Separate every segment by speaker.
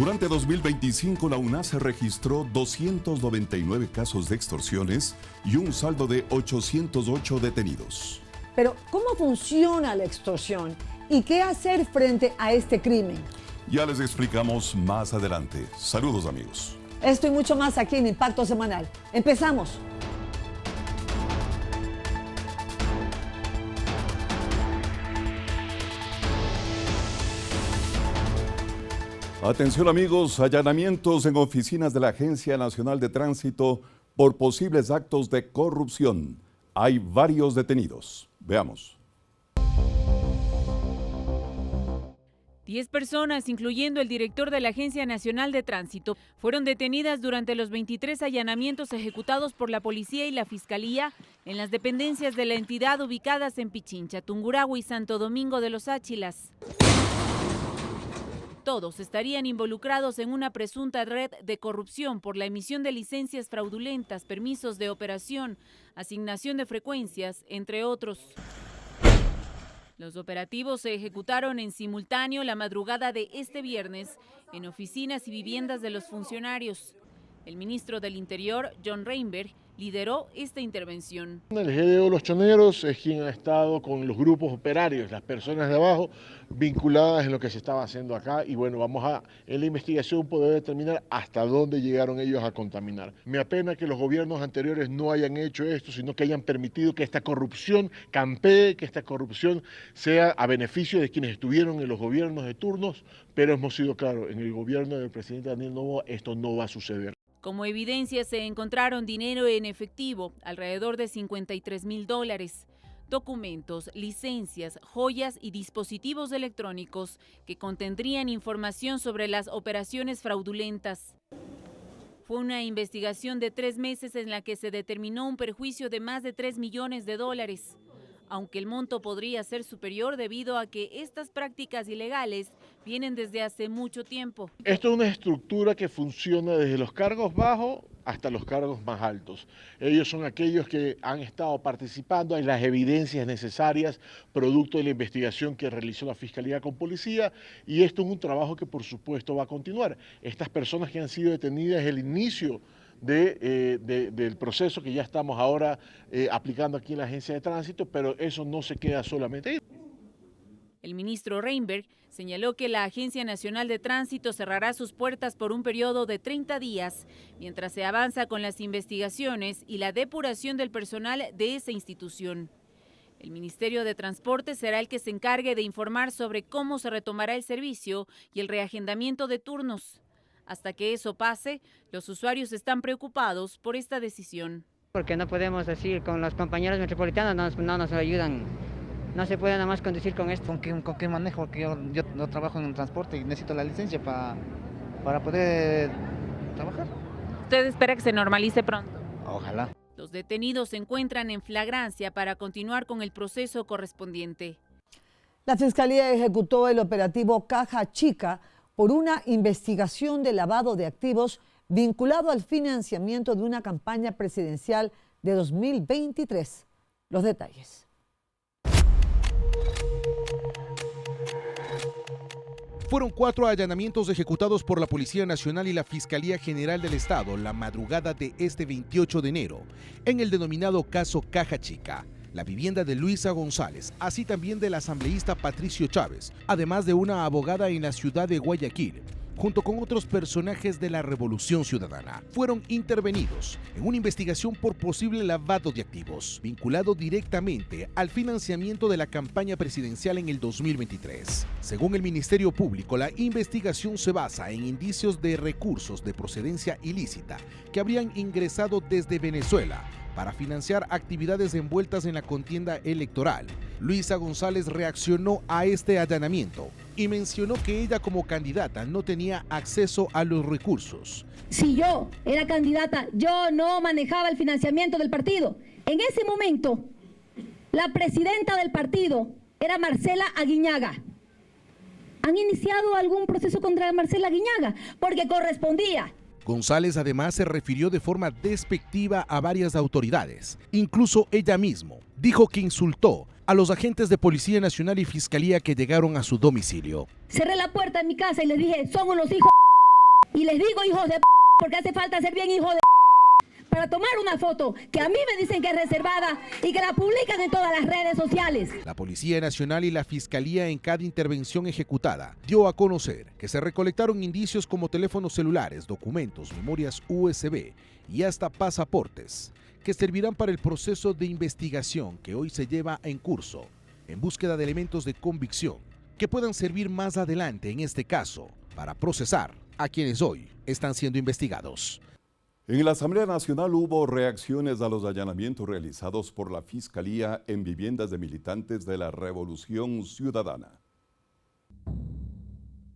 Speaker 1: Durante 2025, la UNAS registró 299 casos de extorsiones y un saldo de 808 detenidos.
Speaker 2: Pero, ¿cómo funciona la extorsión? ¿Y qué hacer frente a este crimen?
Speaker 1: Ya les explicamos más adelante. Saludos, amigos.
Speaker 2: Esto y mucho más aquí en Impacto Semanal. ¡Empezamos!
Speaker 1: Atención, amigos, allanamientos en oficinas de la Agencia Nacional de Tránsito por posibles actos de corrupción. Hay varios detenidos. Veamos.
Speaker 3: 10 personas, incluyendo el director de la Agencia Nacional de Tránsito, fueron detenidas durante los 23 allanamientos ejecutados por la policía y la fiscalía en las dependencias de la entidad ubicadas en Pichincha, Tungurahua y Santo Domingo de los Áchilas. Todos estarían involucrados en una presunta red de corrupción por la emisión de licencias fraudulentas, permisos de operación, asignación de frecuencias, entre otros. Los operativos se ejecutaron en simultáneo la madrugada de este viernes en oficinas y viviendas de los funcionarios. El ministro del Interior, John Reinberg, lideró esta intervención.
Speaker 4: El GDO Los Choneros es quien ha estado con los grupos operarios, las personas de abajo vinculadas en lo que se estaba haciendo acá, y bueno, vamos a en la investigación poder determinar hasta dónde llegaron ellos a contaminar. Me apena que los gobiernos anteriores no hayan hecho esto, sino que hayan permitido que esta corrupción campee, que esta corrupción sea a beneficio de quienes estuvieron en los gobiernos de turnos, pero hemos sido claros, en el gobierno del presidente Daniel Noboa esto no va a suceder.
Speaker 3: Como evidencia se encontraron dinero en efectivo, alrededor de $53,000, documentos, licencias, joyas y dispositivos electrónicos que contendrían información sobre las operaciones fraudulentas. Fue una investigación de 3 meses en la que se determinó un perjuicio de más de $3 millones, aunque el monto podría ser superior debido a que estas prácticas ilegales vienen desde hace mucho tiempo.
Speaker 4: Esto es una estructura que funciona desde los cargos bajos hasta los cargos más altos. Ellos son aquellos que han estado participando en las evidencias necesarias, producto de la investigación que realizó la Fiscalía con Policía, y esto es un trabajo que por supuesto va a continuar. Estas personas que han sido detenidas es el inicio del proceso que ya estamos ahora aplicando aquí en la Agencia de Tránsito, pero eso no se queda solamente ahí.
Speaker 3: El ministro Reinberg señaló que la Agencia Nacional de Tránsito cerrará sus puertas por un periodo de 30 días, mientras se avanza con las investigaciones y la depuración del personal de esa institución. El Ministerio de Transporte será el que se encargue de informar sobre cómo se retomará el servicio y el reagendamiento de turnos. Hasta que eso pase, los usuarios están preocupados por esta decisión.
Speaker 5: Porque no podemos decir con los compañeros metropolitanos, no nos ayudan. No se puede nada más conducir con esto.
Speaker 6: ¿Con qué manejo? Porque yo no trabajo en el transporte y necesito la licencia para poder trabajar.
Speaker 3: ¿Usted espera que se normalice pronto?
Speaker 6: Ojalá.
Speaker 3: Los detenidos se encuentran en flagrancia para continuar con el proceso correspondiente.
Speaker 2: La Fiscalía ejecutó el operativo Caja Chica por una investigación de lavado de activos vinculado al financiamiento de una campaña presidencial de 2023. Los detalles.
Speaker 7: Fueron 4 allanamientos ejecutados por la Policía Nacional y la Fiscalía General del Estado la madrugada de este 28 de enero, en el denominado caso Caja Chica, la vivienda de Luisa González, así también del asambleísta Patricio Chávez, además de una abogada en la ciudad de Guayaquil, junto con otros personajes de la Revolución Ciudadana. Fueron intervenidos en una investigación por posible lavado de activos, vinculado directamente al financiamiento de la campaña presidencial en el 2023. Según el Ministerio Público, la investigación se basa en indicios de recursos de procedencia ilícita que habrían ingresado desde Venezuela para financiar actividades envueltas en la contienda electoral. Luisa González reaccionó a este allanamiento y mencionó que ella como candidata no tenía acceso a los recursos.
Speaker 8: Si yo era candidata, yo no manejaba el financiamiento del partido. En ese momento, la presidenta del partido era Marcela Aguiñaga. ¿Han iniciado algún proceso contra Marcela Aguiñaga? Porque correspondía.
Speaker 7: González además se refirió de forma despectiva a varias autoridades. Incluso ella misma dijo que insultó a los agentes de Policía Nacional y Fiscalía que llegaron a su domicilio.
Speaker 8: Cerré la puerta de mi casa y les dije, son unos hijos. Y les digo hijos de porque hace falta ser bien hijos de para tomar una foto que a mí me dicen que es reservada y que la publican en todas las redes sociales.
Speaker 7: La Policía Nacional y la Fiscalía en cada intervención ejecutada dio a conocer que se recolectaron indicios como teléfonos celulares, documentos, memorias USB y hasta pasaportes, que servirán para el proceso de investigación que hoy se lleva en curso, en búsqueda de elementos de convicción que puedan servir más adelante en este caso para procesar a quienes hoy están siendo investigados.
Speaker 1: En la Asamblea Nacional hubo reacciones a los allanamientos realizados por la Fiscalía en viviendas de militantes de la Revolución Ciudadana.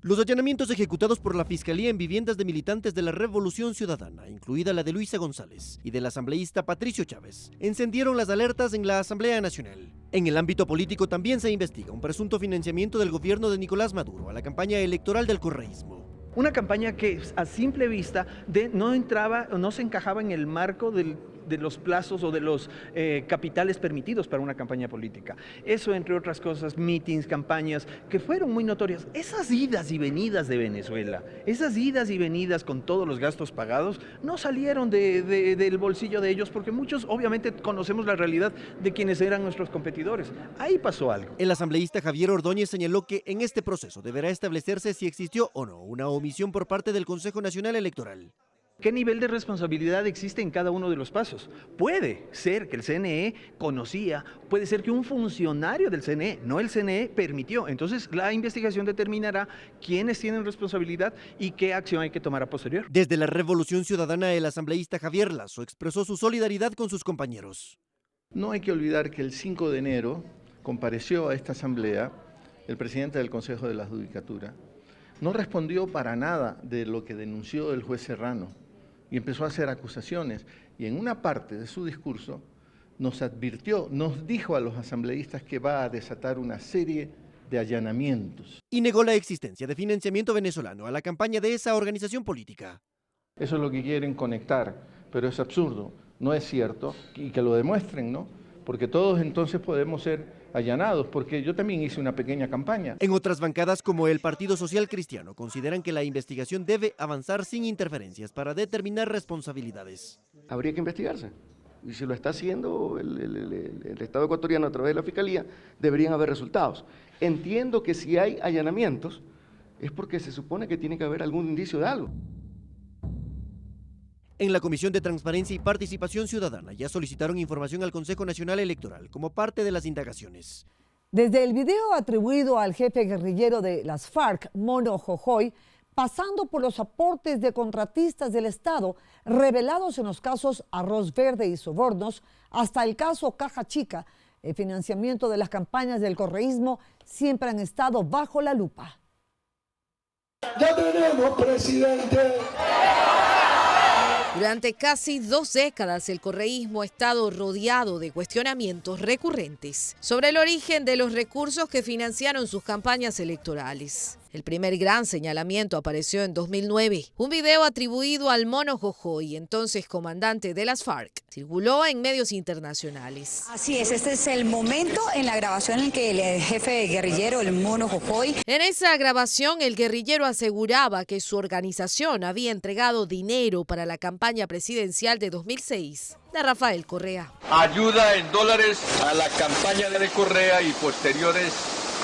Speaker 9: Los allanamientos ejecutados por la Fiscalía en viviendas de militantes de la Revolución Ciudadana, incluida la de Luisa González y del asambleísta Patricio Chávez, encendieron las alertas en la Asamblea Nacional. En el ámbito político también se investiga un presunto financiamiento del gobierno de Nicolás Maduro a la campaña electoral del correísmo.
Speaker 10: Una campaña que a simple vista no entraba o no se encajaba en el marco de los plazos o de los capitales permitidos para una campaña política. Eso, entre otras cosas, mítines, campañas que fueron muy notorias. Esas idas y venidas de Venezuela, esas idas y venidas con todos los gastos pagados, no salieron del bolsillo de ellos porque muchos obviamente conocemos la realidad de quienes eran nuestros competidores. Ahí pasó algo.
Speaker 9: El asambleísta Javier Ordóñez señaló que en este proceso deberá establecerse si existió o no una omisión por parte del Consejo Nacional Electoral.
Speaker 10: ¿Qué nivel de responsabilidad existe en cada uno de los pasos? Puede ser que el CNE conocía, puede ser que un funcionario del CNE, no el CNE, permitió. Entonces la investigación determinará quiénes tienen responsabilidad y qué acción hay que tomar a posterior.
Speaker 9: Desde la Revolución Ciudadana, el asambleísta Javier Lazo expresó su solidaridad con sus compañeros.
Speaker 11: No hay que olvidar que el 5 de enero compareció a esta asamblea el presidente del Consejo de la Judicatura. No respondió para nada de lo que denunció el juez Serrano y empezó a hacer acusaciones. Y en una parte de su discurso nos advirtió, nos dijo a los asambleístas que va a desatar una serie de allanamientos.
Speaker 9: Y negó la existencia de financiamiento venezolano a la campaña de esa organización política.
Speaker 11: Eso es lo que quieren conectar, pero es absurdo, no es cierto, y que lo demuestren, ¿no? Porque todos entonces podemos ser allanados, porque yo también hice una pequeña campaña.
Speaker 9: En otras bancadas, como el Partido Social Cristiano, consideran que la investigación debe avanzar sin interferencias para determinar responsabilidades.
Speaker 12: Habría que investigarse, y si lo está haciendo el Estado ecuatoriano a través de la Fiscalía, deberían haber resultados. Entiendo que si hay allanamientos, es porque se supone que tiene que haber algún indicio de algo.
Speaker 9: En la Comisión de Transparencia y Participación Ciudadana ya solicitaron información al Consejo Nacional Electoral como parte de las indagaciones.
Speaker 2: Desde el video atribuido al jefe guerrillero de las FARC, Mono Jojoy, pasando por los aportes de contratistas del Estado revelados en los casos Arroz Verde y sobornos, hasta el caso Caja Chica, el financiamiento de las campañas del correísmo siempre han estado bajo la lupa.
Speaker 13: ¡Ya tenemos presidente!
Speaker 14: Durante casi 2 décadas, el correísmo ha estado rodeado de cuestionamientos recurrentes sobre el origen de los recursos que financiaron sus campañas electorales. El primer gran señalamiento apareció en 2009. Un video atribuido al Mono Jojoy, entonces comandante de las FARC, circuló en medios internacionales.
Speaker 15: Así es, este es el momento en la grabación en que el jefe guerrillero, el Mono Jojoy...
Speaker 14: En esa grabación, el guerrillero aseguraba que su organización había entregado dinero para la campaña presidencial de 2006 de Rafael Correa.
Speaker 16: Ayuda en dólares a la campaña de Correa y posteriores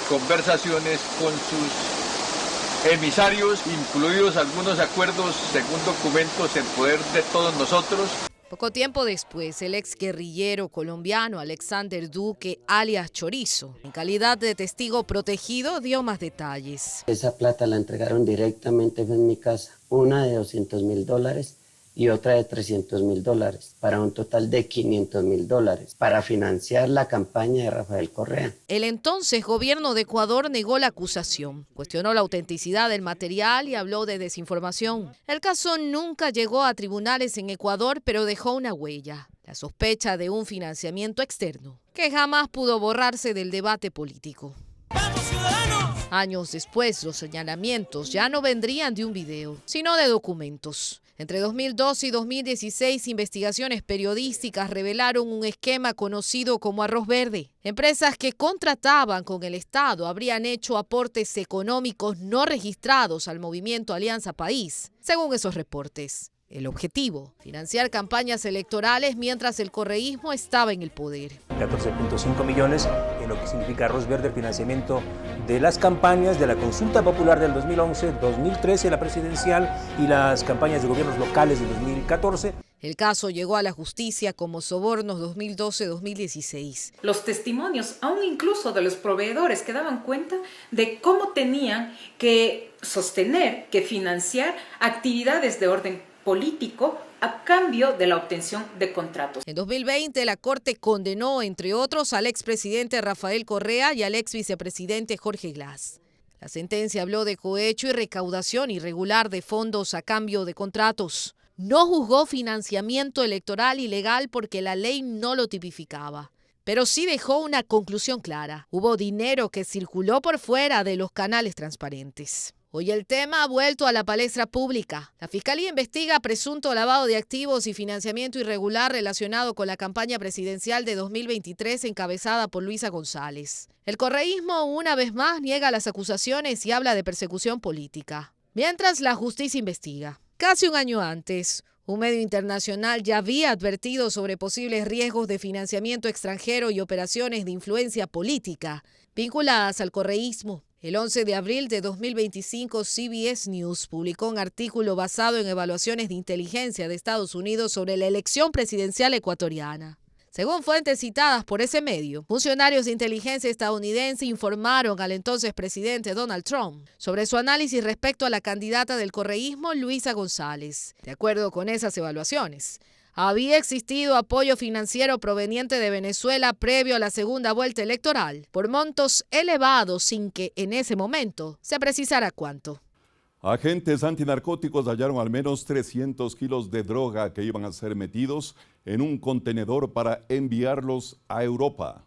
Speaker 16: conversaciones con sus emisarios, incluidos algunos acuerdos según documentos en poder de todos nosotros.
Speaker 14: Poco tiempo después, el ex guerrillero colombiano Alexander Duque, alias Chorizo, en calidad de testigo protegido, dio más detalles.
Speaker 17: Esa plata la entregaron directamente en mi casa, una de $200.000 y otra de $300.000, para un total de $500.000, para financiar la campaña de Rafael Correa.
Speaker 14: El entonces gobierno de Ecuador negó la acusación, cuestionó la autenticidad del material y habló de desinformación. El caso nunca llegó a tribunales en Ecuador, pero dejó una huella, la sospecha de un financiamiento externo, que jamás pudo borrarse del debate político. ¡Vamos, ciudadanos! Años después, los señalamientos ya no vendrían de un video, sino de documentos. Entre 2012 y 2016, investigaciones periodísticas revelaron un esquema conocido como arroz verde. Empresas que contrataban con el Estado habrían hecho aportes económicos no registrados al movimiento Alianza País, según esos reportes. El objetivo, financiar campañas electorales mientras el correísmo estaba en el poder.
Speaker 18: 14.5 millones en lo que significa arroz verde, el financiamiento de las campañas de la consulta popular del 2011, 2013, la presidencial y las campañas de gobiernos locales de 2014.
Speaker 14: El caso llegó a la justicia como sobornos 2012-2016.
Speaker 19: Los testimonios, aún incluso de los proveedores, que daban cuenta de cómo tenían que sostener, que financiar actividades de orden político a cambio de la obtención de contratos.
Speaker 14: En 2020, la Corte condenó, entre otros, al expresidente Rafael Correa y al ex vicepresidente Jorge Glass. La sentencia habló de cohecho y recaudación irregular de fondos a cambio de contratos. No juzgó financiamiento electoral ilegal porque la ley no lo tipificaba. Pero sí dejó una conclusión clara. Hubo dinero que circuló por fuera de los canales transparentes. Hoy el tema ha vuelto a la palestra pública. La Fiscalía investiga presunto lavado de activos y financiamiento irregular relacionado con la campaña presidencial de 2023 encabezada por Luisa González. El correísmo una vez más niega las acusaciones y habla de persecución política. Mientras la justicia investiga. Casi un año antes, un medio internacional ya había advertido sobre posibles riesgos de financiamiento extranjero y operaciones de influencia política vinculadas al correísmo. El 11 de abril de 2025, CBS News publicó un artículo basado en evaluaciones de inteligencia de Estados Unidos sobre la elección presidencial ecuatoriana. Según fuentes citadas por ese medio, funcionarios de inteligencia estadounidense informaron al entonces presidente Donald Trump sobre su análisis respecto a la candidata del correísmo, Luisa González. De acuerdo con esas evaluaciones, había existido apoyo financiero proveniente de Venezuela previo a la segunda vuelta electoral, por montos elevados sin que en ese momento se precisara cuánto.
Speaker 1: Agentes antinarcóticos hallaron al menos 300 kilos de droga que iban a ser metidos en un contenedor para enviarlos a Europa.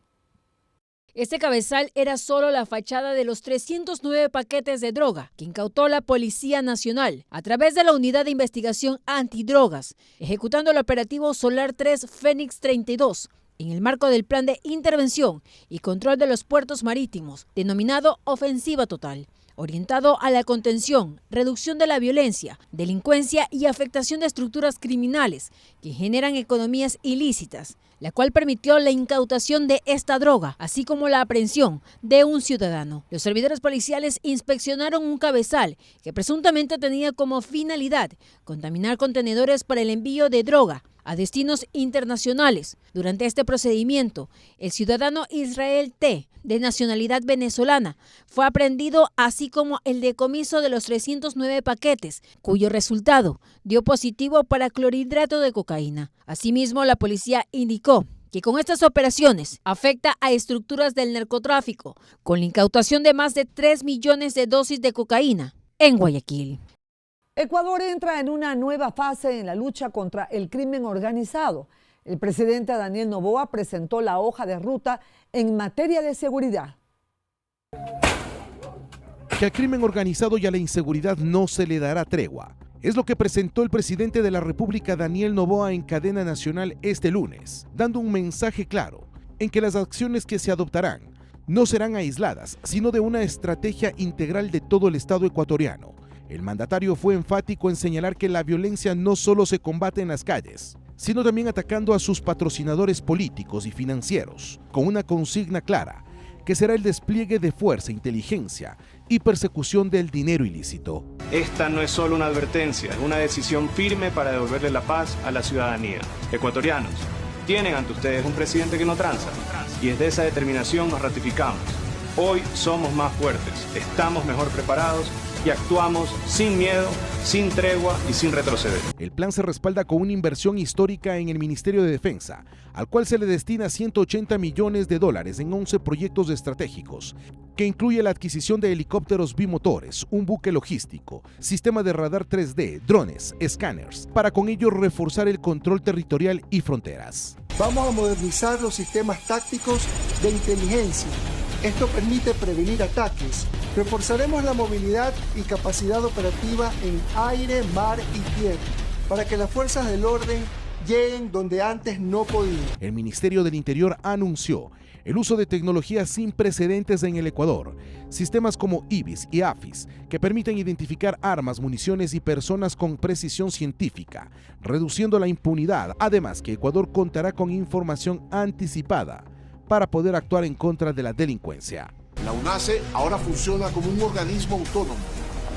Speaker 20: Este cabezal era solo la fachada de los 309 paquetes de droga que incautó la Policía Nacional a través de la Unidad de Investigación Antidrogas, ejecutando el operativo Solar 3 Fénix 32 en el marco del Plan de Intervención y Control de los Puertos Marítimos, denominado Ofensiva Total, orientado a la contención, reducción de la violencia, delincuencia y afectación de estructuras criminales que generan economías ilícitas, la cual permitió la incautación de esta droga, así como la aprehensión de un ciudadano. Los servidores policiales inspeccionaron un cabezal que presuntamente tenía como finalidad contaminar contenedores para el envío de droga a destinos internacionales. Durante este procedimiento, el ciudadano Israel T., de nacionalidad venezolana, fue aprehendido, así como el decomiso de los 309 paquetes, cuyo resultado dio positivo para clorhidrato de cocaína. Asimismo, la policía indicó que con estas operaciones afecta a estructuras del narcotráfico, con la incautación de más de 3 millones de dosis de cocaína en Guayaquil.
Speaker 2: Ecuador entra en una nueva fase en la lucha contra el crimen organizado. El presidente Daniel Noboa presentó la hoja de ruta en materia de seguridad.
Speaker 7: Que al crimen organizado y a la inseguridad no se le dará tregua. Es lo que presentó el presidente de la República, Daniel Noboa, en cadena nacional este lunes, dando un mensaje claro en que las acciones que se adoptarán no serán aisladas, sino de una estrategia integral de todo el Estado ecuatoriano. El mandatario fue enfático en señalar que la violencia no solo se combate en las calles, sino también atacando a sus patrocinadores políticos y financieros, con una consigna clara, que será el despliegue de fuerza, inteligencia y persecución del dinero ilícito.
Speaker 21: Esta no es solo una advertencia, es una decisión firme para devolverle la paz a la ciudadanía. Ecuatorianos, tienen ante ustedes un presidente que no tranza, y desde esa determinación nos ratificamos. Hoy somos más fuertes, estamos mejor preparados y actuamos sin miedo, sin tregua y sin retroceder.
Speaker 7: El plan se respalda con una inversión histórica en el Ministerio de Defensa, al cual se le destina $180 millones en 11 proyectos estratégicos, que incluye la adquisición de helicópteros bimotores, un buque logístico, sistema de radar 3D, drones, escáneres, para con ello reforzar el control territorial y fronteras.
Speaker 13: Vamos a modernizar los sistemas tácticos de inteligencia. Esto permite prevenir ataques. Reforzaremos la movilidad y capacidad operativa en aire, mar y tierra. para que las fuerzas del orden lleguen donde antes no podían.
Speaker 7: El Ministerio del Interior anunció el uso de tecnologías sin precedentes en el Ecuador, sistemas como IBIS y AFIS, que permiten identificar armas, municiones y personas con precisión científica, reduciendo la impunidad. Además que Ecuador contará con información anticipada para poder actuar en contra de la delincuencia.
Speaker 4: La UNACE ahora funciona como un organismo autónomo,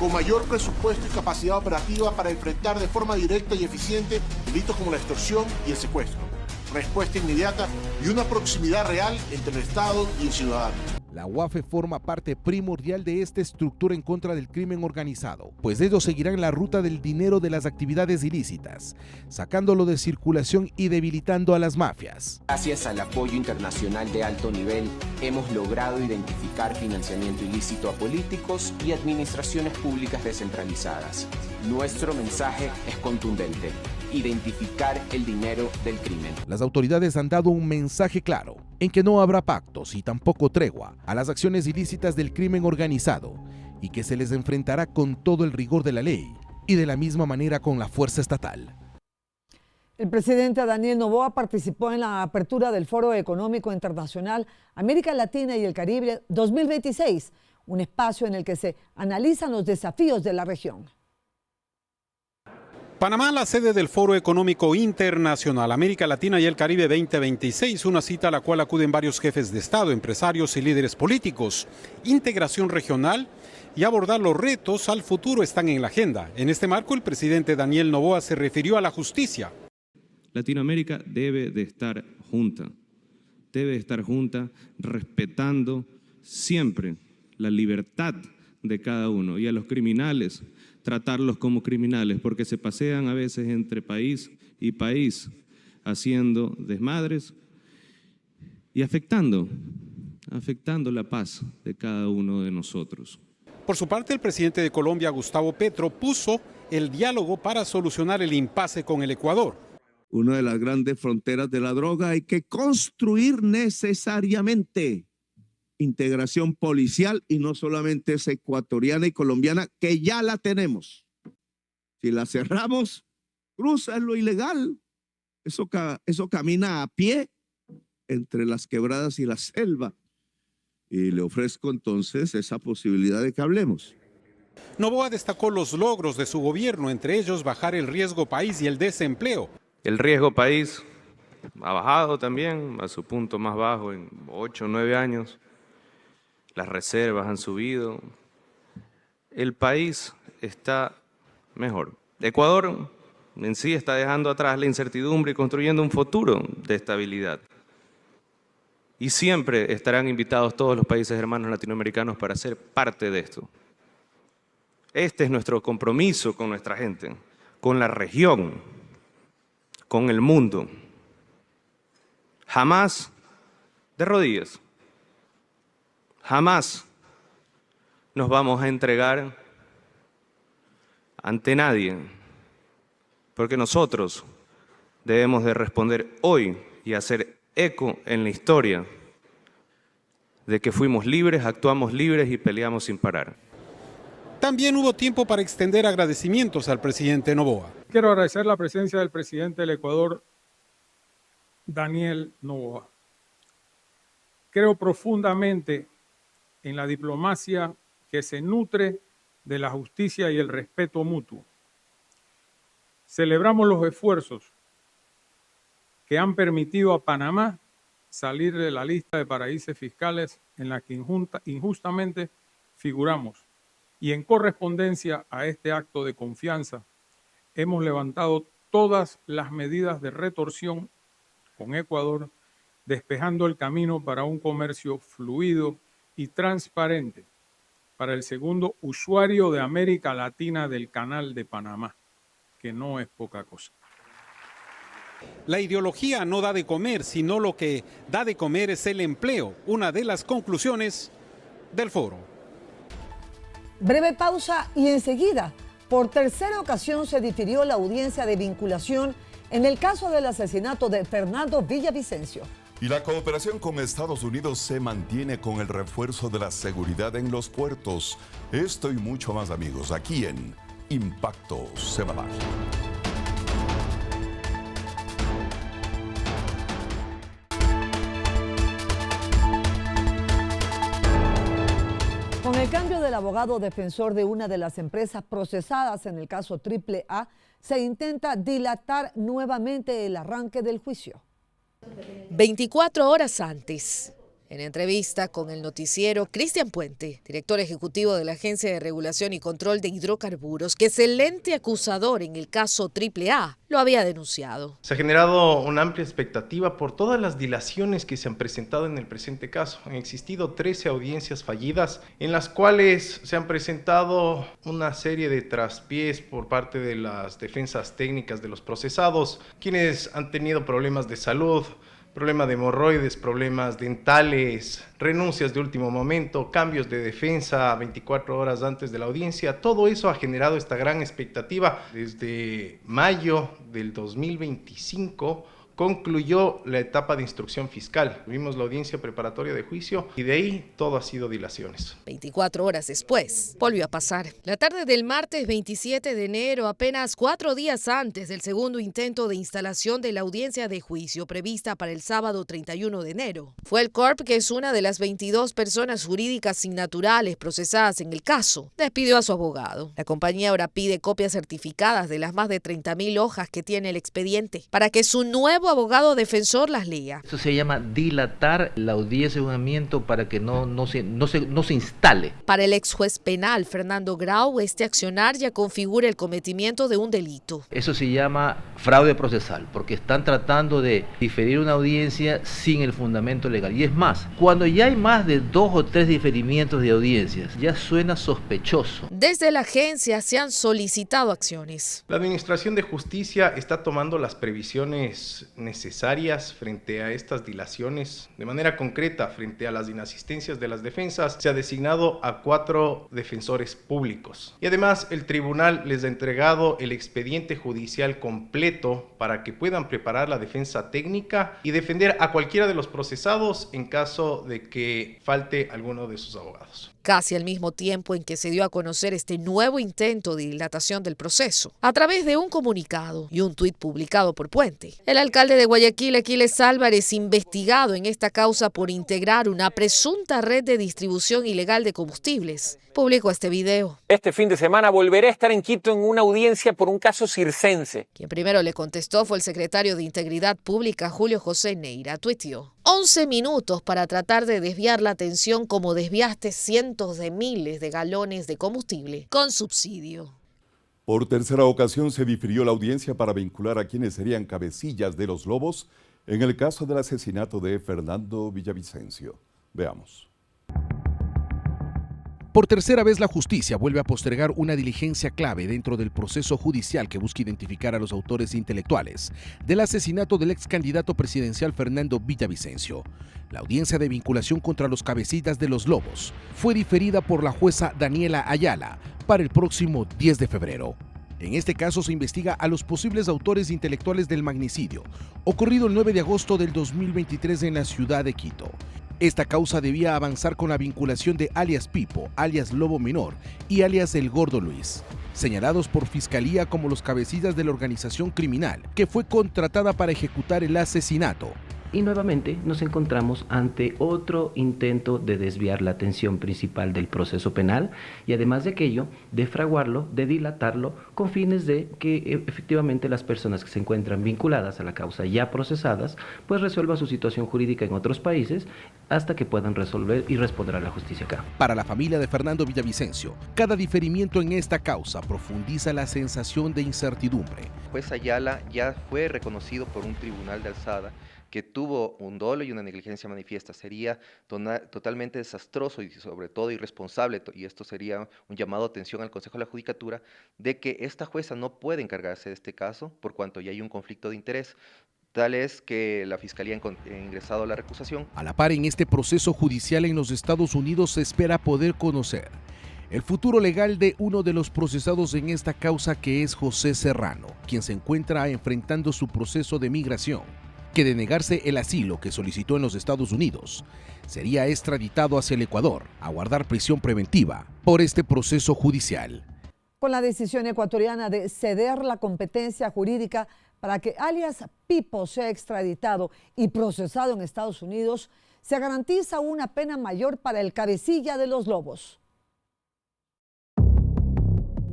Speaker 4: con mayor presupuesto y capacidad operativa para enfrentar de forma directa y eficiente delitos como la extorsión y el secuestro. Respuesta inmediata y una proximidad real entre el Estado y el ciudadano.
Speaker 7: La UAFE forma parte primordial de esta estructura en contra del crimen organizado, pues ellos seguirán la ruta del dinero de las actividades ilícitas, sacándolo de circulación y debilitando a las mafias.
Speaker 22: Gracias al apoyo internacional de alto nivel, hemos logrado identificar financiamiento ilícito a políticos y administraciones públicas descentralizadas. Nuestro mensaje es contundente: identificar el dinero del crimen.
Speaker 7: Las autoridades han dado un mensaje claro, en que no habrá pactos y tampoco tregua a las acciones ilícitas del crimen organizado y que se les enfrentará con todo el rigor de la ley y de la misma manera con la fuerza estatal.
Speaker 2: El presidente Daniel Noboa participó en la apertura del Foro Económico Internacional América Latina y el Caribe 2026, un espacio en el que se analizan los desafíos de la región.
Speaker 23: Panamá, la sede del Foro Económico Internacional América Latina y el Caribe 2026, una cita a la cual acuden varios jefes de Estado, empresarios y líderes políticos. Integración regional y abordar los retos al futuro están en la agenda. En este marco, el presidente Daniel Noboa se refirió a la justicia.
Speaker 24: Latinoamérica debe de estar junta respetando siempre la libertad de cada uno, y a los criminales tratarlos como criminales, porque se pasean a veces entre país y país haciendo desmadres y afectando la paz de cada uno de nosotros.
Speaker 23: Por su parte, el presidente de Colombia, Gustavo Petro, puso el diálogo para solucionar el impasse con el Ecuador.
Speaker 25: Una de las grandes fronteras de la droga hay que construir necesariamente integración policial, y no solamente es ecuatoriana y colombiana, que ya la tenemos. Si la cerramos, cruza lo ilegal. Eso camina a pie entre las quebradas y la selva. Y le ofrezco entonces esa posibilidad de que hablemos.
Speaker 23: Noboa destacó los logros de su gobierno, entre ellos bajar el riesgo país y el desempleo.
Speaker 26: El riesgo país ha bajado también a su punto más bajo en 8 o 9 años. Las reservas han subido. El país está mejor. Ecuador en sí está dejando atrás la incertidumbre y construyendo un futuro de estabilidad. Y siempre estarán invitados todos los países hermanos latinoamericanos para ser parte de esto. Este es nuestro compromiso con nuestra gente, con la región, con el mundo. Jamás de rodillas. Jamás nos vamos a entregar ante nadie, porque nosotros debemos de responder hoy y hacer eco en la historia de que fuimos libres, actuamos libres y peleamos sin parar.
Speaker 23: También hubo tiempo para extender agradecimientos al presidente Noboa.
Speaker 27: Quiero agradecer la presencia del presidente del Ecuador, Daniel Noboa. Creo profundamente en la diplomacia que se nutre de la justicia y el respeto mutuo. Celebramos los esfuerzos que han permitido a Panamá salir de la lista de paraísos fiscales en la que injustamente figuramos. Y en correspondencia a este acto de confianza, hemos levantado todas las medidas de retorsión con Ecuador, despejando el camino para un comercio fluido y transparente para el segundo usuario de América Latina del Canal de Panamá, que no es poca cosa.
Speaker 23: La ideología no da de comer, sino lo que da de comer es el empleo, una de las conclusiones del foro.
Speaker 2: Breve pausa y enseguida, por tercera ocasión se difirió la audiencia de vinculación en el caso del asesinato de Fernando Villavicencio.
Speaker 1: Y la cooperación con Estados Unidos se mantiene con el refuerzo de la seguridad en los puertos. Esto y mucho más, amigos, aquí en Impacto Semanal.
Speaker 2: el cambio del abogado defensor de una de las empresas procesadas en el caso AAA, se intenta dilatar nuevamente el arranque del juicio.
Speaker 14: 24 horas antes, en entrevista con el noticiero, Cristian Puente, director ejecutivo de la Agencia de Regulación y Control de Hidrocarburos, que es el ente acusador en el caso AAA, lo había denunciado.
Speaker 3: Se ha generado una amplia expectativa por todas las dilaciones que se han presentado en el presente caso. Han existido 13 audiencias fallidas en las cuales se han presentado una serie de traspiés por parte de las defensas técnicas de los procesados, quienes han tenido problemas de salud, problemas de hemorroides, problemas dentales, renuncias de último momento, cambios de defensa 24 horas antes de la audiencia. Todo eso ha generado esta gran expectativa. Desde mayo del 2025 concluyó la etapa de instrucción fiscal. Tuvimos la audiencia preparatoria de juicio y de ahí todo ha sido dilaciones.
Speaker 14: 24 horas después, volvió a pasar. La tarde del martes 27 de enero, apenas 4 días antes del segundo intento de instalación de la audiencia de juicio prevista para el sábado 31 de enero, fue el Corp, que es una de las 22 personas jurídicas sin naturales procesadas en el caso, despidió a su abogado. La compañía ahora pide copias certificadas de las más de 30.000 hojas que tiene el expediente para que su nuevo abogado defensor las lea.
Speaker 5: Eso se llama dilatar la audiencia de juzgamiento para que no se instale.
Speaker 14: Para el ex juez penal Fernando Grau, este accionar ya configura el cometimiento de un delito.
Speaker 5: Eso se llama fraude procesal, porque están tratando de diferir una audiencia sin el fundamento legal. Y es más, cuando ya hay más de 2 o 3 diferimientos de audiencias, ya suena sospechoso.
Speaker 14: Desde la agencia se han solicitado acciones.
Speaker 3: La Administración de Justicia está tomando las previsiones necesarias frente a estas dilaciones. De manera concreta, frente a las inasistencias de las defensas, se ha designado a 4 defensores públicos. Y además, el tribunal les ha entregado el expediente judicial completo para que puedan preparar la defensa técnica y defender a cualquiera de los procesados en caso de que falte alguno de sus abogados.
Speaker 14: Casi al mismo tiempo en que se dio a conocer este nuevo intento de dilatación del proceso, a través de un comunicado y un tuit publicado por Puente, el alcalde de Guayaquil, Aquiles Álvarez, investigado en esta causa por integrar una presunta red de distribución ilegal de combustibles, publicó este video.
Speaker 6: Este fin de semana volveré a estar en Quito en una audiencia por un caso circense.
Speaker 14: Quien primero le contestó fue el secretario de Integridad Pública, Julio José Neira. Tuiteó: 11 minutos para tratar de desviar la atención como desviaste cientos de miles de galones de combustible con subsidio.
Speaker 1: Por tercera ocasión se difirió la audiencia para vincular a quienes serían cabecillas de los Lobos en el caso del asesinato de Fernando Villavicencio. Veamos.
Speaker 7: Por tercera vez la justicia vuelve a postergar una diligencia clave dentro del proceso judicial que busca identificar a los autores intelectuales del asesinato del ex candidato presidencial Fernando Villavicencio. La audiencia de vinculación contra los cabecillas de los Lobos fue diferida por la jueza Daniela Ayala para el próximo 10 de febrero. En este caso se investiga a los posibles autores intelectuales del magnicidio, ocurrido el 9 de agosto del 2023 en la ciudad de Quito. Esta causa debía avanzar con la vinculación de alias Pipo, alias Lobo Menor y alias El Gordo Luis, señalados por Fiscalía como los cabecillas de la organización criminal que fue contratada para ejecutar el asesinato.
Speaker 5: Y nuevamente nos encontramos ante otro intento de desviar la atención principal del proceso penal y además de aquello, de fraguarlo, de dilatarlo con fines de que efectivamente las personas que se encuentran vinculadas a la causa ya procesadas pues resuelvan su situación jurídica en otros países hasta que puedan resolver y responder a la justicia acá.
Speaker 7: Para la familia de Fernando Villavicencio, cada diferimiento en esta causa profundiza la sensación de incertidumbre.
Speaker 8: El juez Ayala ya fue reconocido por un tribunal de alzada que tuvo un dolo y una negligencia manifiesta. Sería totalmente desastroso y sobre todo irresponsable, y esto sería un llamado de atención al Consejo de la Judicatura, de que esta jueza no puede encargarse de este caso por cuanto ya hay un conflicto de interés. Tal es que la Fiscalía ha ingresado a la recusación.
Speaker 7: A la par, en este proceso judicial en los Estados Unidos se espera poder conocer el futuro legal de uno de los procesados en esta causa, que es José Serrano, quien se encuentra enfrentando su proceso de migración, que de negarse el asilo que solicitó en los Estados Unidos, sería extraditado hacia el Ecuador a guardar prisión preventiva por este proceso judicial.
Speaker 2: Con la decisión ecuatoriana de ceder la competencia jurídica para que alias Pipo sea extraditado y procesado en Estados Unidos, se garantiza una pena mayor para el cabecilla de los Lobos.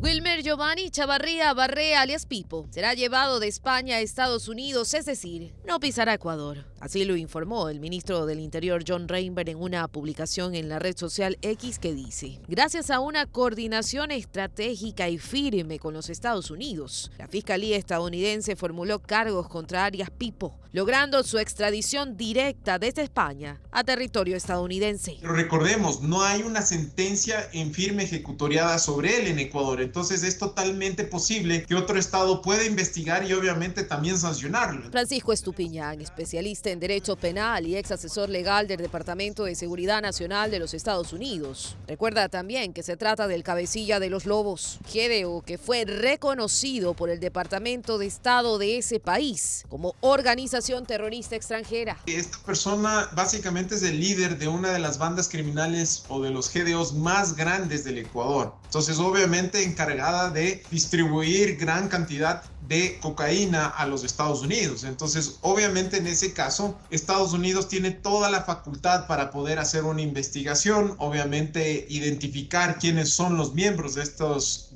Speaker 14: Wilmer Giovanni Chavarría Barré, alias Pipo, será llevado de España a Estados Unidos, es decir, no pisará Ecuador. Así lo informó el ministro del Interior John Reinberg en una publicación en la red social X que dice: gracias a una coordinación estratégica y firme con los Estados Unidos, la Fiscalía estadounidense formuló cargos contra alias Pipo, logrando su extradición directa desde España a territorio estadounidense.
Speaker 9: Pero recordemos, no hay una sentencia en firme ejecutoriada sobre él en Ecuador, entonces es totalmente posible que otro estado pueda investigar y obviamente también sancionarlo.
Speaker 14: Francisco Estupiñán, especialista en Derecho Penal y ex asesor legal del Departamento de Seguridad Nacional de los Estados Unidos, recuerda también que se trata del cabecilla de los Lobos, GDO, que fue reconocido por el Departamento de Estado de ese país como organización terrorista extranjera.
Speaker 9: Esta persona básicamente es el líder de una de las bandas criminales o de los GDOs más grandes del Ecuador. Entonces, obviamente encargada de distribuir gran cantidad de cocaína a los Estados Unidos. Entonces, obviamente en ese caso, Estados Unidos tiene toda la facultad para poder hacer una investigación, obviamente identificar quiénes son los miembros de estos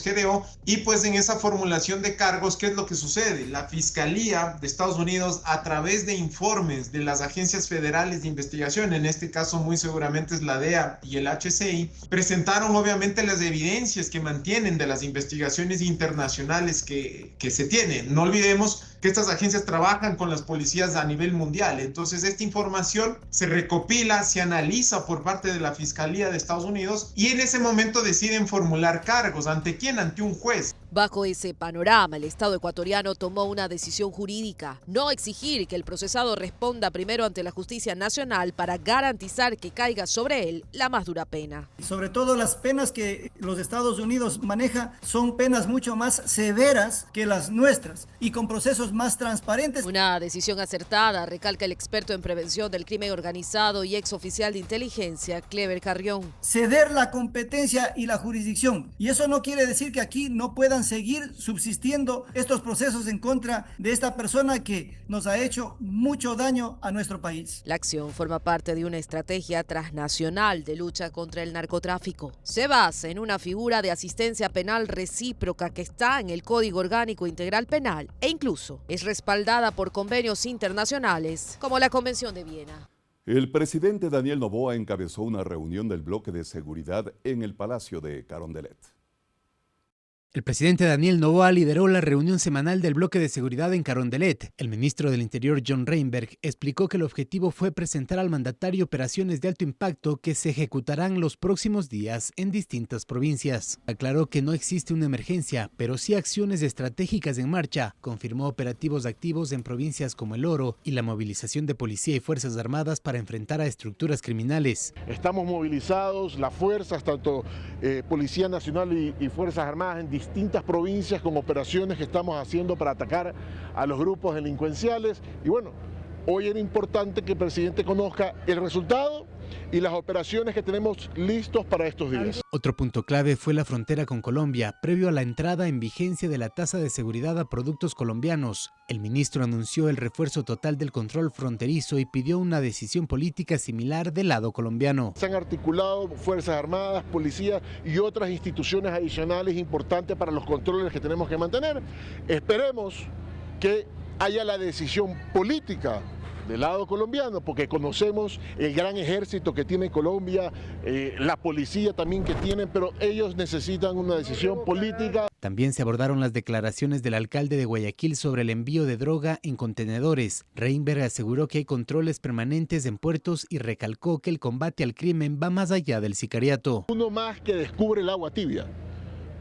Speaker 9: GDO, y pues en esa formulación de cargos, ¿qué es lo que sucede? La Fiscalía de Estados Unidos, a través de informes de las agencias federales de investigación, en este caso muy seguramente es la DEA y el HCI, presentaron obviamente las evidencias que mantienen de las investigaciones internacionales que se tienen. No olvidemos que estas agencias trabajan con las policías a nivel mundial. Entonces, esta información se recopila, se analiza por parte de la Fiscalía de Estados Unidos y en ese momento deciden formular cargos. ¿Ante quién? Ante un juez.
Speaker 14: Bajo ese panorama, el Estado ecuatoriano tomó una decisión jurídica: no exigir que el procesado responda primero ante la justicia nacional para garantizar que caiga sobre él la más dura pena.
Speaker 10: Sobre todo las penas que los Estados Unidos maneja son penas mucho más severas que las nuestras y con procesos más transparentes.
Speaker 14: Una decisión acertada, recalca el experto en prevención del crimen organizado y ex oficial de inteligencia, Clever Carrión.
Speaker 10: Ceder la competencia y la jurisdicción. Y eso no quiere decir que aquí no puedan seguir subsistiendo estos procesos en contra de esta persona que nos ha hecho mucho daño a nuestro país.
Speaker 14: La acción forma parte de una estrategia transnacional de lucha contra el narcotráfico. Se basa en una figura de asistencia penal recíproca que está en el Código Orgánico Integral Penal e incluso es respaldada por convenios internacionales como la Convención de Viena.
Speaker 1: El presidente Daniel Noboa encabezó una reunión del bloque de seguridad en el Palacio de Carondelet.
Speaker 11: El presidente Daniel Noboa lideró la reunión semanal del bloque de seguridad en Carondelet. El ministro del Interior, John Reinberg, explicó que el objetivo fue presentar al mandatario operaciones de alto impacto que se ejecutarán los próximos días en distintas provincias. Aclaró que no existe una emergencia, pero sí acciones estratégicas en marcha. Confirmó operativos activos en provincias como El Oro y la movilización de policía y fuerzas armadas para enfrentar a estructuras criminales.
Speaker 12: Estamos movilizados, las fuerzas, tanto Policía Nacional y Fuerzas Armadas en distintas provincias con operaciones que estamos haciendo para atacar a los grupos delincuenciales. Y bueno, hoy era importante que el presidente conozca el resultado y las operaciones que tenemos listos para estos días.
Speaker 11: Otro punto clave fue la frontera con Colombia, previo a la entrada en vigencia de la tasa de seguridad a productos colombianos. El ministro anunció el refuerzo total del control fronterizo y pidió una decisión política similar del lado colombiano.
Speaker 12: Se han articulado Fuerzas Armadas, Policía y otras instituciones adicionales importantes para los controles que tenemos que mantener. Esperemos que haya la decisión política del lado colombiano, porque conocemos el gran ejército que tiene Colombia, la policía también que tienen, pero ellos necesitan una decisión política.
Speaker 11: También se abordaron las declaraciones del alcalde de Guayaquil sobre el envío de droga en contenedores. Reinberg aseguró que hay controles permanentes en puertos y recalcó que el combate al crimen va más allá del sicariato.
Speaker 12: Uno más que descubre el agua tibia,